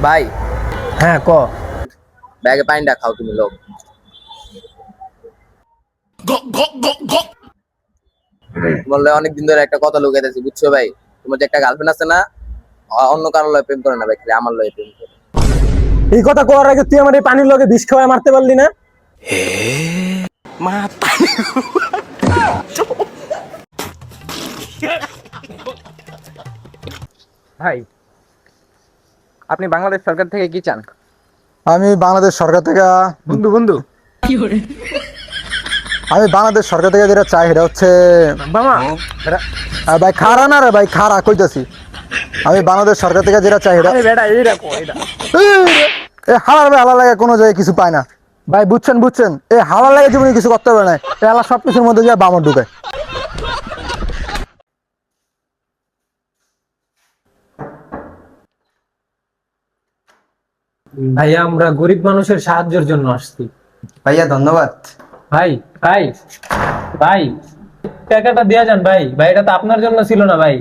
ভাই হ্যাঁ ক। ব্যাগে পানিটা খাও তুমি লোক। বললে অনেকদিন ধরে একটা কথা লুকাইতেছি বুঝছো ভাই। তোমার যে একটা গার্লফ্রেন্ড আছে না, অন্য কারোর লয় প্রেম করে না ভাই, খালি আমার লয় প্রেম করে। এই কথা কওয়ার আগে তুই আমার এই পানির লগে বিষ খাওয়ায় মারতে পারলি না? ভাই, আপনি বাংলাদেশ সরকার থেকে কি চান? আমি বাংলাদেশ সরকার থেকে বন্ধু বন্ধু আমি বাংলাদেশ সরকার থেকে যেটা চাই সেটা হচ্ছে মামা ভাই খারা না রে ভাই, খারা কইতাছি। আমি বাংলাদেশ সরকার থেকে যেটা চাই সেটা আরে বেটা এই দেখো এটা এ হালার ভাই, হালার লাগে কোনো জায়গায় কিছু পায় না ভাই, বুঝছেন বুঝছেন, এ হালার লাগে জীবনে কিছু করতে পারে না, এ হালা সবকিছুর মধ্যে যায় বামর ঢুকে। ভাইয়া আমরা গরিব মানুষের সাহায্যের জন্য আসছি। ভাইয়া ধন্যবাদ। ভাই ভাই ভাই টাকাটা দেয়া যান ভাই, ভাই এটা তো আপনার জন্য ছিল না ভাই।